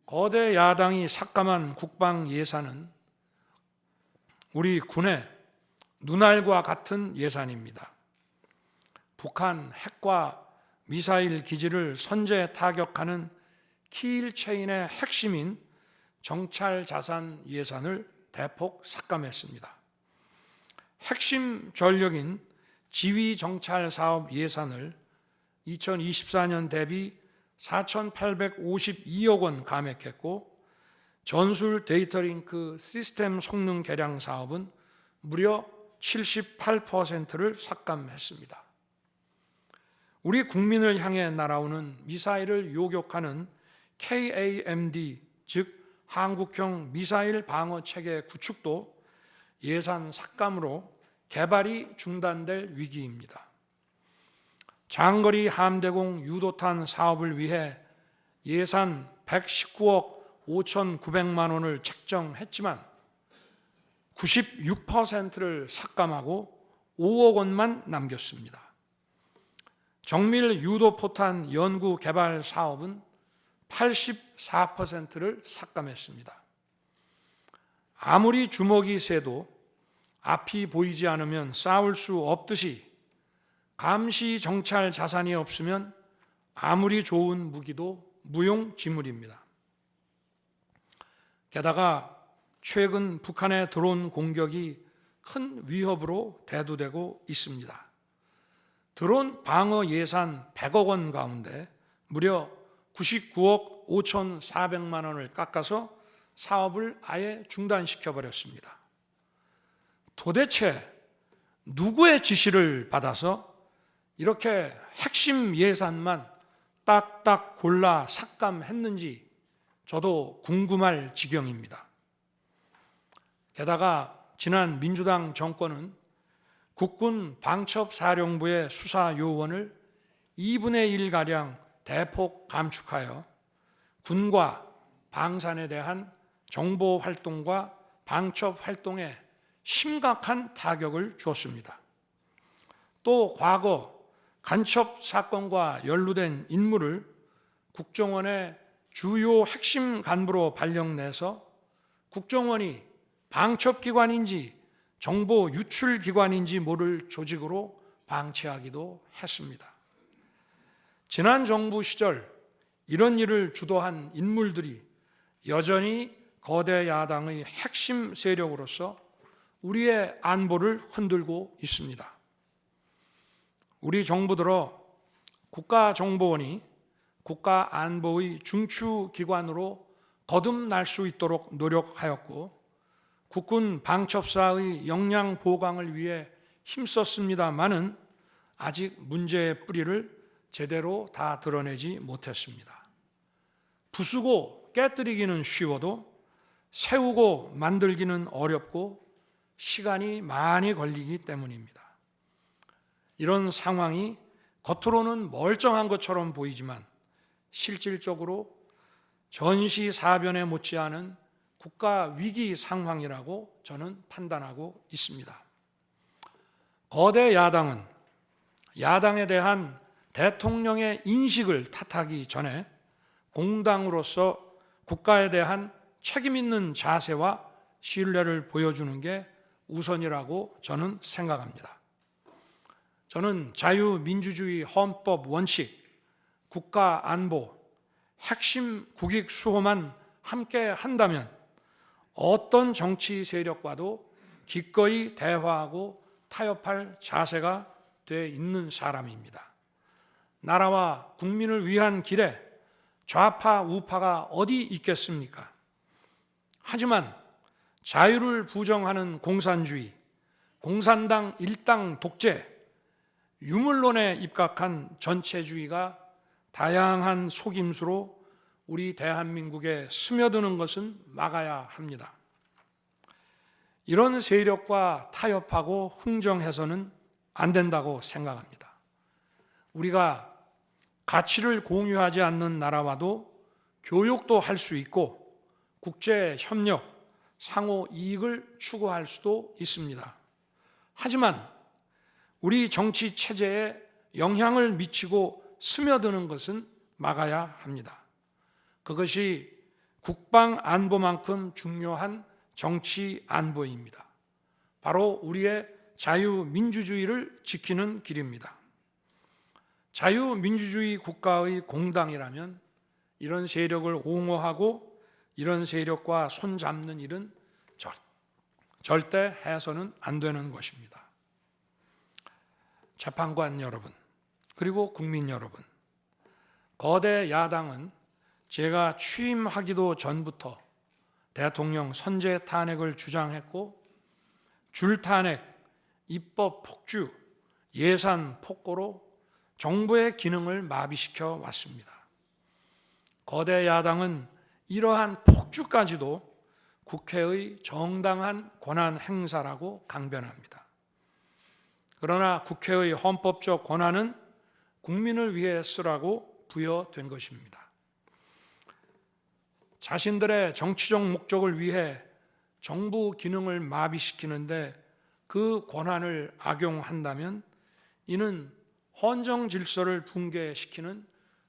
거대 야당이 삭감한 국방 예산은 우리 군의 눈알과 같은 예산입니다. 북한 핵과 미사일 기지를 선제 타격하는 키일체인의 핵심인 정찰 자산 예산을 대폭 삭감했습니다. 핵심 전력인 지휘 정찰 사업 예산을 2024년 대비 4,852억 원 감액했고, 전술 데이터링크 시스템 성능 개량 사업은 무려 78%를 삭감했습니다. 우리 국민을 향해 날아오는 미사일을 요격하는 KAMD, 즉 한국형 미사일 방어 체계 구축도 예산 삭감으로 개발이 중단될 위기입니다. 장거리 함대공 유도탄 사업을 위해 예산 119억 5,900만 원을 책정했지만 96%를 삭감하고 5억 원만 남겼습니다. 정밀 유도포탄 연구 개발 사업은 84%를 삭감했습니다. 아무리 주먹이 세도 앞이 보이지 않으면 싸울 수 없듯이 감시 정찰 자산이 없으면 아무리 좋은 무기도 무용지물입니다. 게다가 최근 북한의 드론 공격이 큰 위협으로 대두되고 있습니다. 드론 방어 예산 100억 원 가운데 무려 99억 5,400만 원을 깎아서 사업을 아예 중단시켜버렸습니다. 도대체 누구의 지시를 받아서 이렇게 핵심 예산만 딱딱 골라 삭감했는지 저도 궁금할 지경입니다. 게다가 지난 민주당 정권은 국군 방첩사령부의 수사 요원을 2분의 1가량 대폭 감축하여 군과 방산에 대한 정보 활동과 방첩 활동에 심각한 타격을 주었습니다. 또 과거 간첩 사건과 연루된 인물을 국정원의 주요 핵심 간부로 발령내서 국정원이 방첩기관인지 정보 유출기관인지 모를 조직으로 방치하기도 했습니다. 지난 정부 시절 이런 일을 주도한 인물들이 여전히 거대 야당의 핵심 세력으로서 우리의 안보를 흔들고 있습니다. 우리 정부 들어 국가정보원이 국가안보의 중추기관으로 거듭날 수 있도록 노력하였고, 국군 방첩사의 역량 보강을 위해 힘썼습니다마는 아직 문제의 뿌리를 제대로 다 드러내지 못했습니다. 부수고 깨뜨리기는 쉬워도 세우고 만들기는 어렵고 시간이 많이 걸리기 때문입니다. 이런 상황이 겉으로는 멀쩡한 것처럼 보이지만 실질적으로 전시사변에 못지않은 국가 위기 상황이라고 저는 판단하고 있습니다. 거대 야당은 야당에 대한 대통령의 인식을 탓하기 전에 공당으로서 국가에 대한 책임 있는 자세와 신뢰를 보여주는 게 우선이라고 저는 생각합니다. 저는 자유민주주의 헌법 원칙, 국가 안보, 핵심 국익 수호만 함께 한다면 어떤 정치 세력과도 기꺼이 대화하고 타협할 자세가 돼 있는 사람입니다. 나라와 국민을 위한 길에 좌파 우파가 어디 있겠습니까? 하지만 자유를 부정하는 공산주의, 공산당 일당 독재, 유물론에 입각한 전체주의가 다양한 속임수로 우리 대한민국에 스며드는 것은 막아야 합니다. 이런 세력과 타협하고 흥정해서는 안 된다고 생각합니다. 우리가 가치를 공유하지 않는 나라와도 교역도 할 수 있고 국제 협력, 상호 이익을 추구할 수도 있습니다. 하지만 우리 정치 체제에 영향을 미치고 스며드는 것은 막아야 합니다. 그것이 국방 안보만큼 중요한 정치 안보입니다. 바로 우리의 자유민주주의를 지키는 길입니다. 자유민주주의 국가의 공당이라면 이런 세력을 옹호하고 이런 세력과 손잡는 일은 절대 해서는 안 되는 것입니다. 재판관 여러분, 그리고 국민 여러분, 거대 야당은 제가 취임하기도 전부터 대통령 선제 탄핵을 주장했고 줄탄핵, 입법 폭주, 예산 폭거로 정부의 기능을 마비시켜 왔습니다. 거대 야당은 이러한 폭주까지도 국회의 정당한 권한 행사라고 강변합니다. 그러나 국회의 헌법적 권한은 국민을 위해 쓰라고 부여된 것입니다. 자신들의 정치적 목적을 위해 정부 기능을 마비시키는데 그 권한을 악용한다면 이는 헌정 질서를 붕괴시키는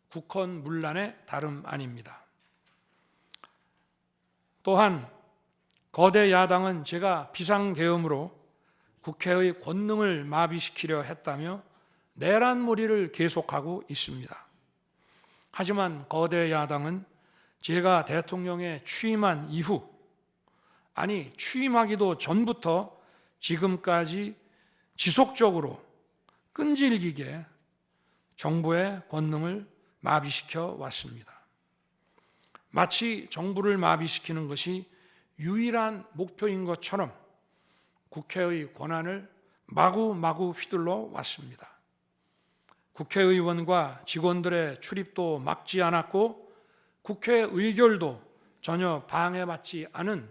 국헌문란의 다름 아닙니다. 또한 거대 야당은 제가 비상계엄으로 국회의 권능을 마비시키려 했다며 내란몰이를 계속하고 있습니다. 하지만 거대 야당은 제가 대통령에 취임한 이후, 아니 취임하기도 전부터 지금까지 지속적으로 끈질기게 정부의 권능을 마비시켜 왔습니다. 마치 정부를 마비시키는 것이 유일한 목표인 것처럼 국회의 권한을 마구마구 휘둘러 왔습니다. 국회의원과 직원들의 출입도 막지 않았고 국회 의결도 전혀 방해받지 않은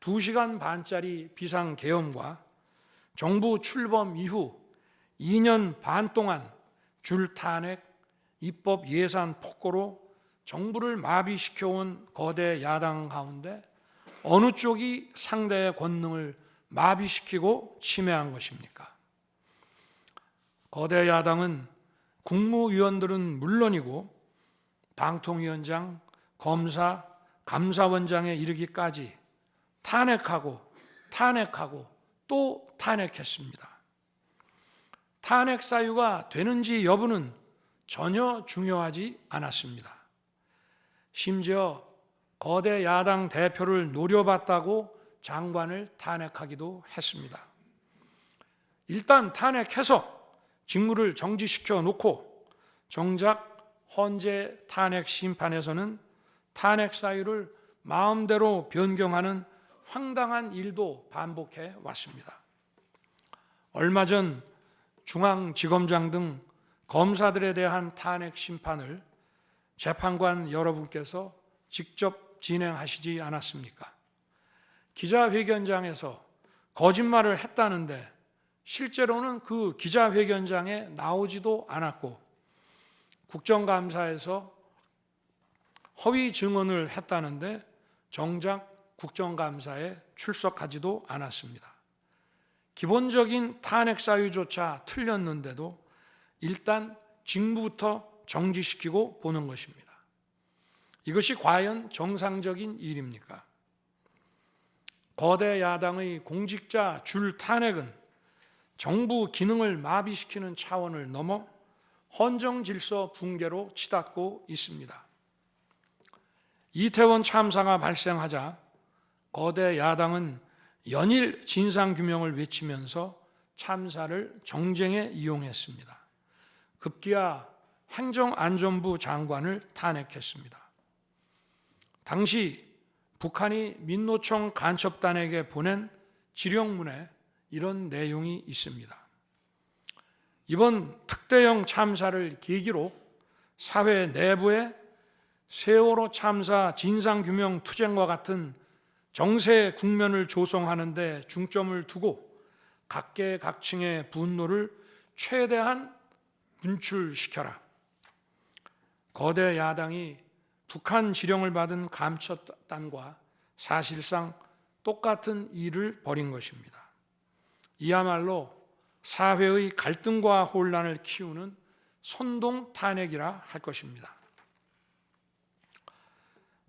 2시간 반짜리 비상계엄과 정부 출범 이후 2년 반 동안 줄탄핵, 입법 예산 폭거로 정부를 마비시켜온 거대 야당 가운데 어느 쪽이 상대의 권능을 마비시키고 침해한 것입니까? 거대 야당은 국무위원들은 물론이고 방통위원장, 검사, 감사원장에 이르기까지 탄핵하고 또 탄핵했습니다. 탄핵 사유가 되는지 여부는 전혀 중요하지 않았습니다. 심지어 거대 야당 대표를 노려봤다고 장관을 탄핵하기도 했습니다. 일단 탄핵해서 직무를 정지시켜 놓고 정작 헌재 탄핵 심판에서는 탄핵 사유를 마음대로 변경하는 황당한 일도 반복해 왔습니다. 얼마 전 중앙지검장 등 검사들에 대한 탄핵 심판을 재판관 여러분께서 직접 진행하시지 않았습니까? 기자회견장에서 거짓말을 했다는데 실제로는 그 기자회견장에 나오지도 않았고 국정감사에서 허위 증언을 했다는데 정작 국정감사에 출석하지도 않았습니다. 기본적인 탄핵 사유조차 틀렸는데도 일단 직무부터 정지시키고 보는 것입니다. 이것이 과연 정상적인 일입니까? 거대 야당의 공직자 줄 탄핵은 정부 기능을 마비시키는 차원을 넘어 헌정 질서 붕괴로 치닫고 있습니다. 이태원 참사가 발생하자 거대 야당은 연일 진상규명을 외치면서 참사를 정쟁에 이용했습니다. 급기야 행정안전부 장관을 탄핵했습니다. 당시 북한이 민노총 간첩단에게 보낸 지령문에 이런 내용이 있습니다. 이번 특대형 참사를 계기로 사회 내부에 세월호 참사 진상규명 투쟁과 같은 정세 국면을 조성하는 데 중점을 두고 각계각층의 분노를 최대한 분출시켜라. 거대 야당이 북한 지령을 받은 감첩단과 사실상 똑같은 일을 벌인 것입니다. 이야말로 사회의 갈등과 혼란을 키우는 선동 탄핵이라 할 것입니다.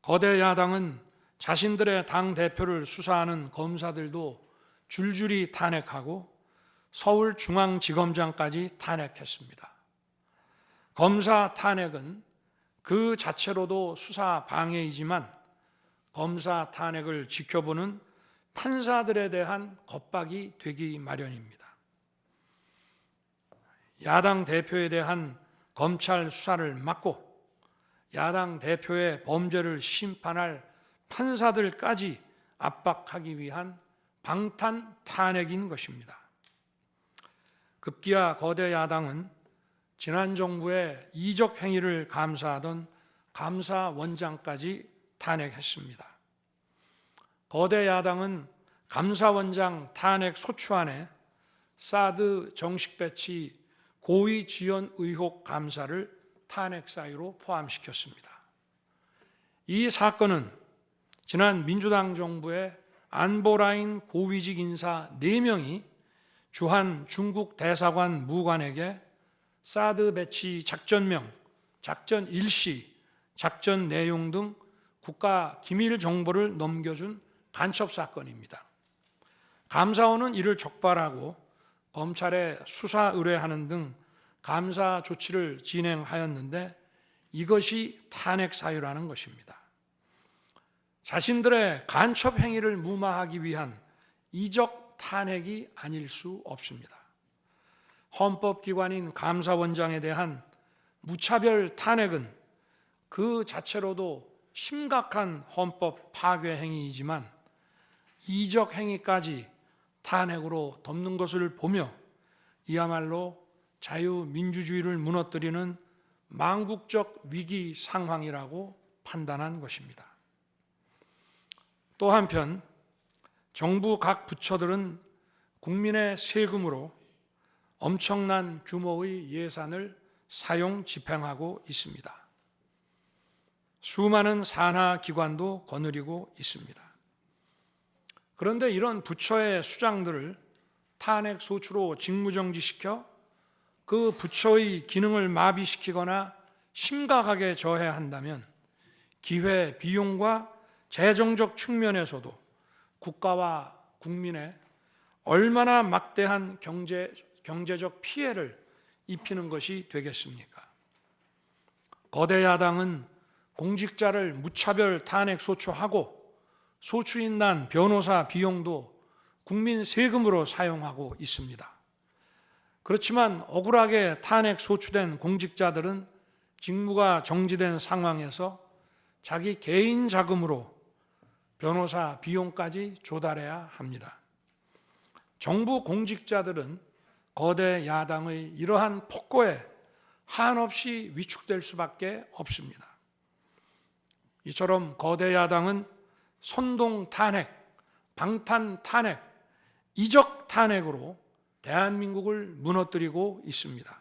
거대 야당은 자신들의 당 대표를 수사하는 검사들도 줄줄이 탄핵하고 서울중앙지검장까지 탄핵했습니다. 검사 탄핵은 그 자체로도 수사 방해이지만 검사 탄핵을 지켜보는 판사들에 대한 겁박이 되기 마련입니다. 야당 대표에 대한 검찰 수사를 막고 야당 대표의 범죄를 심판할 판사들까지 압박하기 위한 방탄 탄핵인 것입니다. 급기야 거대 야당은 지난 정부의 이적 행위를 감사하던 감사원장까지 탄핵했습니다. 거대 야당은 감사원장 탄핵 소추안에 사드 정식 배치 고의 지연 의혹 감사를 탄핵 사유로 포함시켰습니다. 이 사건은 지난 민주당 정부의 안보라인 고위직 인사 4명이 주한 중국 대사관 무관에게 사드 배치 작전명, 작전 일시, 작전 내용 등 국가 기밀 정보를 넘겨준 간첩 사건입니다. 감사원은 이를 적발하고 검찰에 수사 의뢰하는 등 감사 조치를 진행하였는데 이것이 탄핵 사유라는 것입니다. 자신들의 간첩 행위를 무마하기 위한 이적 탄핵이 아닐 수 없습니다. 헌법기관인 감사원장에 대한 무차별 탄핵은 그 자체로도 심각한 헌법 파괴 행위이지만 이적 행위까지 탄핵으로 덮는 것을 보며 이야말로 자유민주주의를 무너뜨리는 망국적 위기 상황이라고 판단한 것입니다. 또 한편 정부 각 부처들은 국민의 세금으로 엄청난 규모의 예산을 사용 집행하고 있습니다. 수많은 산하 기관도 거느리고 있습니다. 그런데 이런 부처의 수장들을 탄핵 소추로 직무정지시켜 그 부처의 기능을 마비시키거나 심각하게 저해한다면 기회 비용과 재정적 측면에서도 국가와 국민에 얼마나 막대한 경제적 피해를 입히는 것이 되겠습니까? 거대 야당은 공직자를 무차별 탄핵 소추하고 소추인단 변호사 비용도 국민 세금으로 사용하고 있습니다. 그렇지만 억울하게 탄핵 소추된 공직자들은 직무가 정지된 상황에서 자기 개인 자금으로 변호사 비용까지 조달해야 합니다. 정부 공직자들은 거대 야당의 이러한 폭거에 한없이 위축될 수밖에 없습니다. 이처럼 거대 야당은 선동 탄핵, 방탄 탄핵, 이적 탄핵으로 대한민국을 무너뜨리고 있습니다.